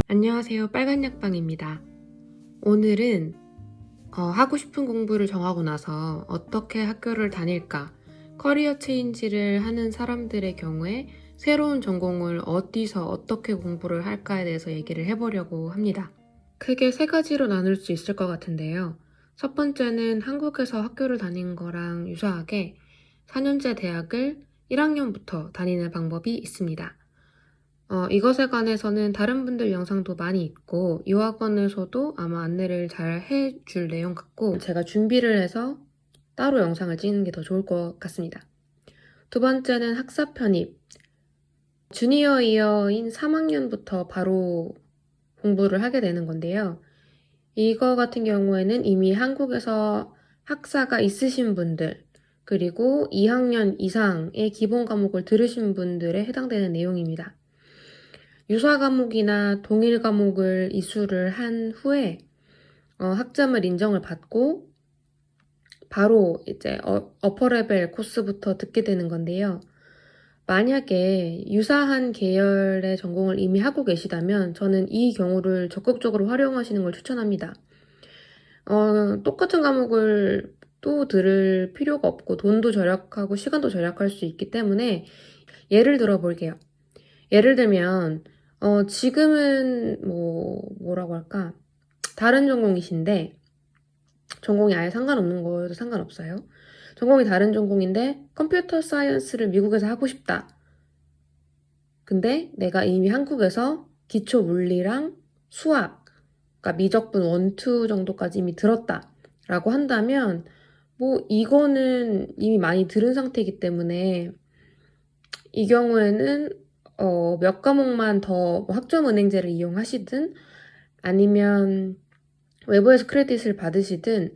안녕하세요. 빨간약방입니다. 오늘은 하고 싶은 공부를 정하고 나서 어떻게 학교를 다닐까, 커리어 체인지를 하는 사람들의 경우에 새로운 전공을 어디서 어떻게 공부를 할까에 대해서 얘기를 해보려고 합니다. 크게 세 가지로 나눌 수 있을 것 같은데요. 첫 번째는 한국에서 학교를 다닌 거랑 유사하게 4년제 대학을 1학년부터 다니는 방법이 있습니다. 이것에 관해서는 다른 분들 영상도 많이 있고 이 학원에서도 아마 안내를 잘 해줄 내용 같고 제가 준비를 해서 따로 영상을 찍는 게 더 좋을 것 같습니다. 두 번째는 학사 편입. 주니어 이어인 3학년부터 바로 공부를 하게 되는 건데요. 이거 같은 경우에는 이미 한국에서 학사가 있으신 분들 그리고 2학년 이상의 기본 과목을 들으신 분들에 해당되는 내용입니다. 유사 과목이나 동일 과목을 이수를 한 후에 학점을 인정을 받고 바로 이제 어퍼레벨 코스부터 듣게 되는 건데요. 만약에 유사한 계열의 전공을 이미 하고 계시다면 저는 이 경우를 적극적으로 활용하시는 걸 추천합니다. 똑같은 과목을 또 들을 필요가 없고 돈도 절약하고 시간도 절약할 수 있기 때문에 예를 들어 볼게요. 예를 들면 지금은 뭐라고 할까? 다른 전공이신데 전공이 아예 상관없는 거여도 상관없어요. 전공이 다른 전공인데 컴퓨터 사이언스를 미국에서 하고 싶다. 근데 내가 이미 한국에서 기초 물리랑 수학, 그러니까 미적분 1, 2 정도까지 이미 들었다. 라고 한다면 이거는 이미 많이 들은 상태이기 때문에 이 경우에는 몇 과목만 더 학점은행제를 이용하시든 아니면 외부에서 크레딧을 받으시든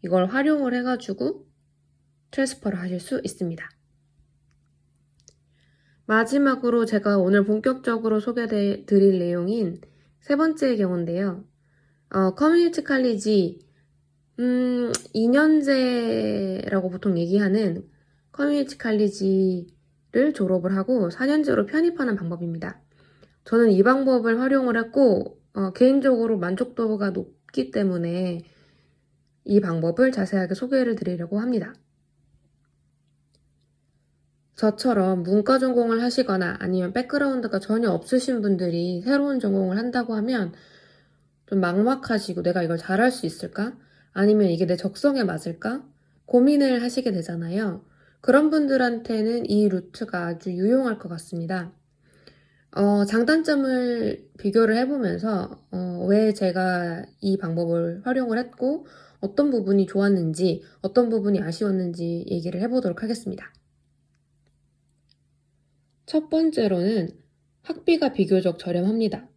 이걸 활용을 해가지고 트랜스퍼를 하실 수 있습니다. 마지막으로 제가 오늘 본격적으로 소개해 드릴 내용인 세 번째 경우인데요. 커뮤니티 칼리지 2년제라고 보통 얘기하는 커뮤니티 칼리지를 졸업을 하고 4년제로 편입하는 방법입니다. 저는 이 방법을 활용을 했고 개인적으로 만족도가 높기 때문에 이 방법을 자세하게 소개를 드리려고 합니다. 저처럼 문과 전공을 하시거나 아니면 백그라운드가 전혀 없으신 분들이 새로운 전공을 한다고 하면 좀 막막하시고 내가 이걸 잘할 수 있을까? 아니면 이게 내 적성에 맞을까? 고민을 하시게 되잖아요. 그런 분들한테는 이 루트가 아주 유용할 것 같습니다. 장단점을 비교를 해보면서 왜 제가 이 방법을 활용을 했고 어떤 부분이 좋았는지 어떤 부분이 아쉬웠는지 얘기를 해보도록 하겠습니다. 첫 번째로는 학비가 비교적 저렴합니다.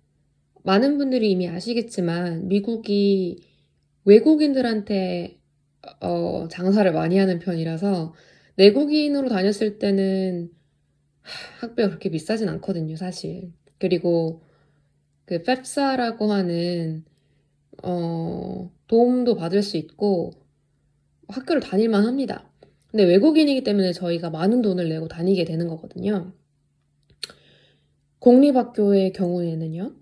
많은 분들이 이미 아시겠지만 미국이 외국인들한테 장사를 많이 하는 편이라서 내국인으로 다녔을 때는 학비가 그렇게 비싸진 않거든요, 사실. 그리고 그 펩사라고 하는 도움도 받을 수 있고 학교를 다닐만 합니다. 근데 외국인이기 때문에 저희가 많은 돈을 내고 다니게 되는 거거든요. 공립학교의 경우에는요.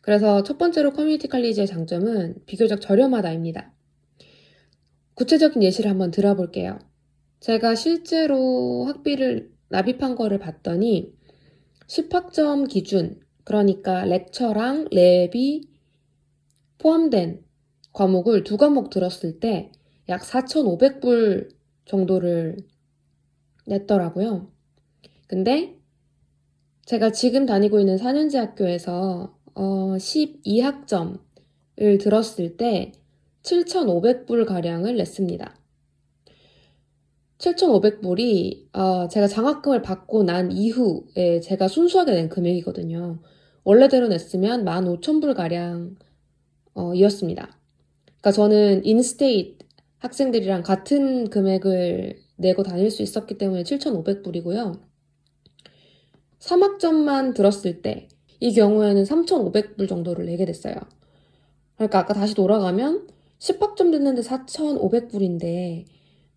그래서 첫 번째로 커뮤니티 칼리지의 장점은 비교적 저렴하다입니다. 구체적인 예시를 한번 들어볼게요. 제가 실제로 학비를 납입한 거를 봤더니 10학점 기준, 그러니까 렉처랑 랩이 포함된 과목을 2과목 들었을 때 약 4,500불 정도를 냈더라고요. 근데 제가 지금 다니고 있는 4년제 학교에서 12학점을 들었을 때 7,500불 가량을 냈습니다. 7,500불이 제가 장학금을 받고 난 이후에 제가 순수하게 낸 금액이거든요. 원래대로 냈으면 15,000불 가량 이었습니다. 그러니까 저는 인스테이트 학생들이랑 같은 금액을 내고 다닐 수 있었기 때문에 7,500불이고요. 3학점만 들었을 때 이 경우에는 3,500불 정도를 내게 됐어요. 그러니까 아까 다시 돌아가면 10학점 듣는데 4,500불인데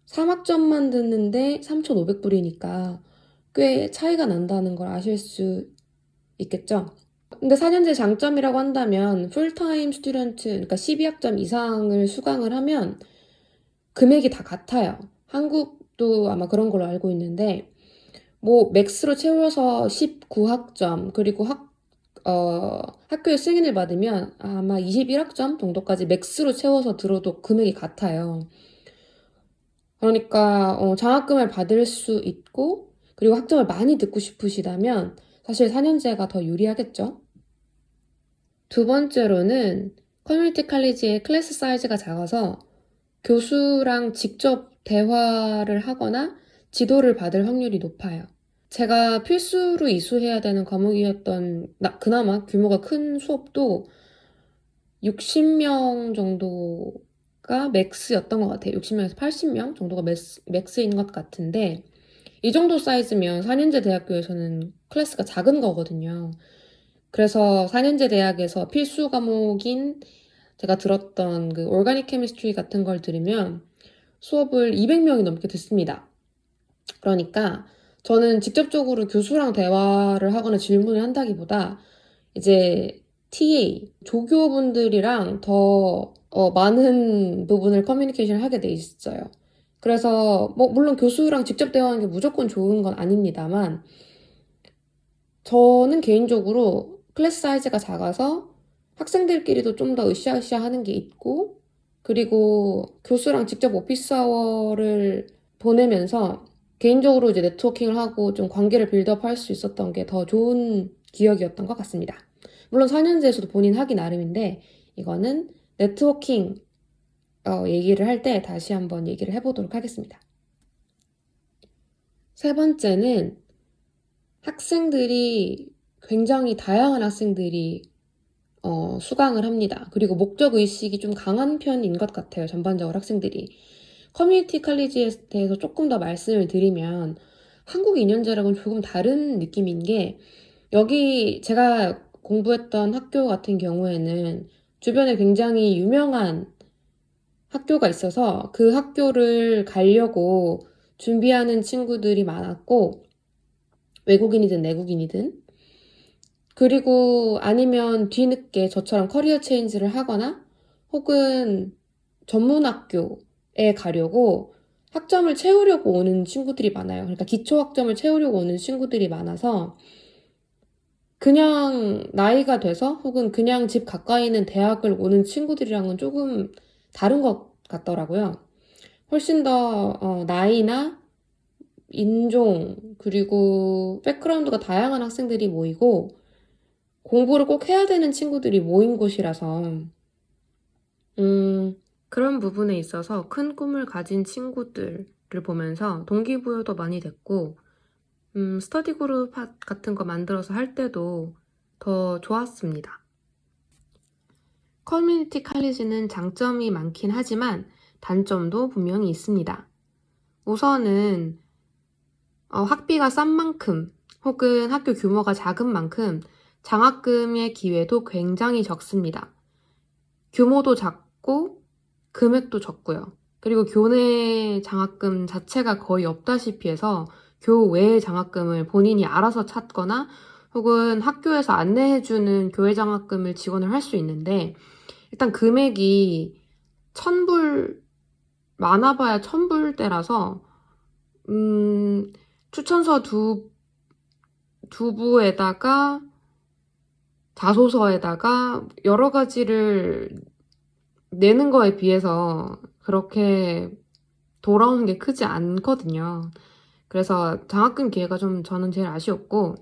3학점만 듣는데 3,500불이니까 꽤 차이가 난다는 걸 아실 수 있겠죠. 근데 4년제 장점이라고 한다면 풀타임 스튜던트, 그러니까 12학점 이상을 수강을 하면 금액이 다 같아요. 한국도 아마 그런 걸로 알고 있는데 뭐 맥스로 채워서 19학점 그리고 학교에 승인을 받으면 아마 21학점 정도까지 맥스로 채워서 들어도 금액이 같아요. 그러니까 장학금을 받을 수 있고 그리고 학점을 많이 듣고 싶으시다면 사실 4년제가 더 유리하겠죠. 두 번째로는 커뮤니티 칼리지의 클래스 사이즈가 작아서 교수랑 직접 대화를 하거나 지도를 받을 확률이 높아요. 제가 필수로 이수해야 되는 과목이었던 그나마 규모가 큰 수업도 60명 정도가 맥스였던 것 같아요. 60명에서 80명 정도가 맥스인 것 같은데 이 정도 사이즈면 4년제 대학교에서는 클래스가 작은 거거든요. 그래서 4년제 대학에서 필수 과목인 제가 들었던 그 오가닉 케미스트리 같은 걸 들으면 수업을 200명이 넘게 듣습니다. 그러니까 저는 직접적으로 교수랑 대화를 하거나 질문을 한다기보다 이제 TA, 조교분들이랑 더 많은 부분을 커뮤니케이션을 하게 돼 있어요. 그래서 뭐 물론 교수랑 직접 대화하는 게 무조건 좋은 건 아닙니다만 저는 개인적으로 클래스 사이즈가 작아서 학생들끼리도 좀 더 으쌰으쌰 하는 게 있고 그리고 교수랑 직접 오피스 아워를 보내면서 개인적으로 이제 네트워킹을 하고 좀 관계를 빌드업 할 수 있었던 게 더 좋은 기억이었던 것 같습니다. 물론 4년제에서도 본인 하기 나름인데 이거는 네트워킹 얘기를 할 때 다시 한번 얘기를 해보도록 하겠습니다. 세 번째는 학생들이 굉장히 다양한 학생들이 수강을 합니다. 그리고 목적의식이 좀 강한 편인 것 같아요. 전반적으로 학생들이. 커뮤니티 칼리지에 대해서 조금 더 말씀을 드리면 한국 2년제랑은 조금 다른 느낌인 게 여기 제가 공부했던 학교 같은 경우에는 주변에 굉장히 유명한 학교가 있어서 그 학교를 가려고 준비하는 친구들이 많았고 외국인이든 내국인이든 그리고 아니면 뒤늦게 저처럼 커리어 체인지를 하거나 혹은 전문학교에 가려고 학점을 채우려고 오는 친구들이 많아요. 그러니까 기초 학점을 채우려고 오는 친구들이 많아서 그냥 나이가 돼서 혹은 그냥 집 가까이 있는 대학을 오는 친구들이랑은 조금 다른 것 같더라고요. 훨씬 더 나이나 인종 그리고 백그라운드가 다양한 학생들이 모이고 공부를 꼭 해야 되는 친구들이 모인 곳이라서 그런 부분에 있어서 큰 꿈을 가진 친구들을 보면서 동기부여도 많이 됐고 스터디 그룹 같은 거 만들어서 할 때도 더 좋았습니다. 커뮤니티 칼리지는 장점이 많긴 하지만 단점도 분명히 있습니다. 우선은 학비가 싼 만큼 혹은 학교 규모가 작은 만큼 장학금의 기회도 굉장히 적습니다. 규모도 작고 금액도 적고요. 그리고 교내 장학금 자체가 거의 없다시피 해서 교외 장학금을 본인이 알아서 찾거나 혹은 학교에서 안내해주는 교회 장학금을 지원을 할 수 있는데 일단 금액이 1,000불, 많아봐야 1,000불대라서 추천서 두 부에다가 자소서에다가 여러 가지를 내는 거에 비해서 그렇게 돌아오는 게 크지 않거든요. 그래서 장학금 기회가 좀 저는 제일 아쉬웠고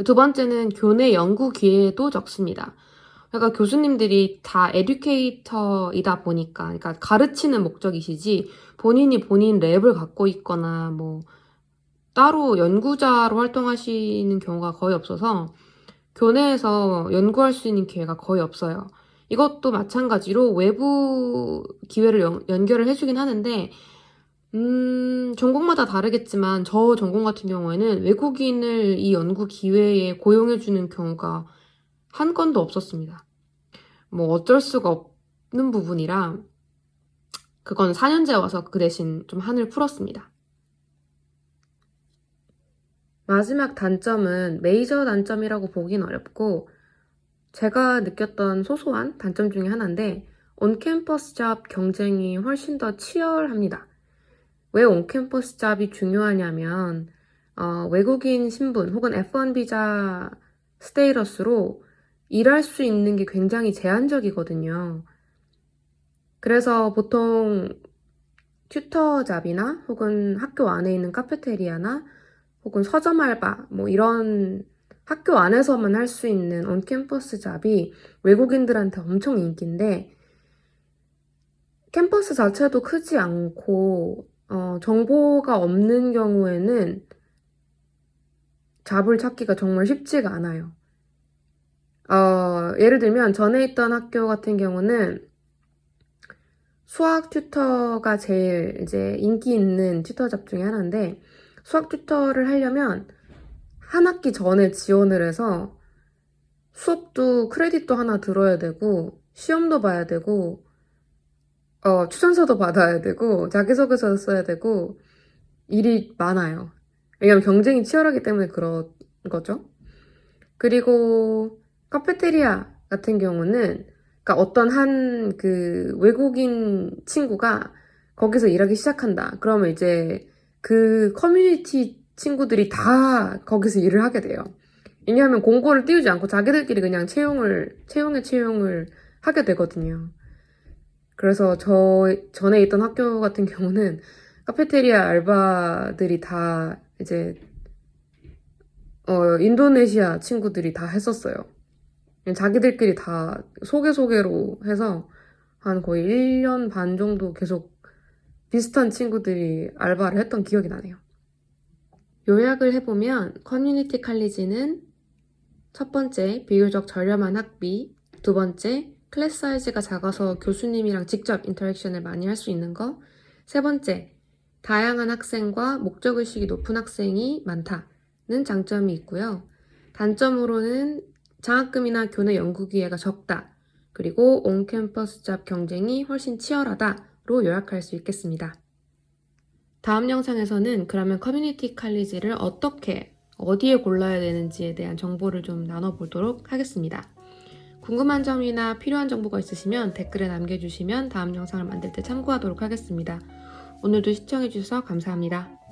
두 번째는 교내 연구 기회도 적습니다. 그러니까 교수님들이 다 에듀케이터이다 보니까 그러니까 가르치는 목적이시지 본인이 본인 랩을 갖고 있거나 뭐 따로 연구자로 활동하시는 경우가 거의 없어서 교내에서 연구할 수 있는 기회가 거의 없어요. 이것도 마찬가지로 외부 기회를 연결을 해주긴 하는데 전공마다 다르겠지만 저 전공 같은 경우에는 외국인을 이 연구 기회에 고용해주는 경우가 한 건도 없었습니다. 뭐 어쩔 수가 없는 부분이라 그건 4년제 와서 그 대신 좀 한을 풀었습니다. 마지막 단점은 메이저 단점이라고 보긴 어렵고 제가 느꼈던 소소한 단점 중에 하나인데 온캠퍼스 잡 경쟁이 훨씬 더 치열합니다. 왜 온캠퍼스 잡이 중요하냐면 외국인 신분 혹은 F1 비자 스테이러스로 일할 수 있는 게 굉장히 제한적이거든요. 그래서 보통 튜터 잡이나 혹은 학교 안에 있는 카페테리아나 혹은 서점 알바 뭐 이런 학교 안에서만 할 수 있는 온캠퍼스 잡이 외국인들한테 엄청 인기인데 캠퍼스 자체도 크지 않고 정보가 없는 경우에는 잡을 찾기가 정말 쉽지가 않아요. 예를 들면 전에 있던 학교 같은 경우는 수학 튜터가 제일 이제 인기 있는 튜터 잡 중에 하나인데 수학 튜터를 하려면 한 학기 전에 지원을 해서 수업도 크레딧도 하나 들어야 되고 시험도 봐야 되고 추천서도 받아야 되고 자기소개서 써야 되고 일이 많아요. 왜냐면 경쟁이 치열하기 때문에 그런 거죠. 그리고 카페테리아 같은 경우는 그러니까 어떤 한 그 외국인 친구가 거기서 일하기 시작한다. 그러면 이제 그 커뮤니티 친구들이 다 거기서 일을 하게 돼요. 왜냐하면 공고를 띄우지 않고 자기들끼리 그냥 채용을 하게 되거든요. 그래서 전에 있던 학교 같은 경우는 카페테리아 알바들이 다 이제 인도네시아 친구들이 다 했었어요. 그냥 자기들끼리 다 소개로 해서 한 거의 1년 반 정도 계속 비슷한 친구들이 알바를 했던 기억이 나네요. 요약을 해보면 커뮤니티 칼리지는 첫 번째, 비교적 저렴한 학비, 두 번째, 클래스 사이즈가 작아서 교수님이랑 직접 인터랙션을 많이 할 수 있는 거, 세 번째, 다양한 학생과 목적의식이 높은 학생이 많다는 장점이 있고요. 단점으로는 장학금이나 교내 연구 기회가 적다, 그리고 온캠퍼스 잡 경쟁이 훨씬 치열하다로 요약할 수 있겠습니다. 다음 영상에서는 그러면 커뮤니티 칼리지를 어디에 골라야 되는지에 대한 정보를 좀 나눠보도록 하겠습니다. 궁금한 점이나 필요한 정보가 있으시면 댓글에 남겨주시면 다음 영상을 만들 때 참고하도록 하겠습니다. 오늘도 시청해주셔서 감사합니다.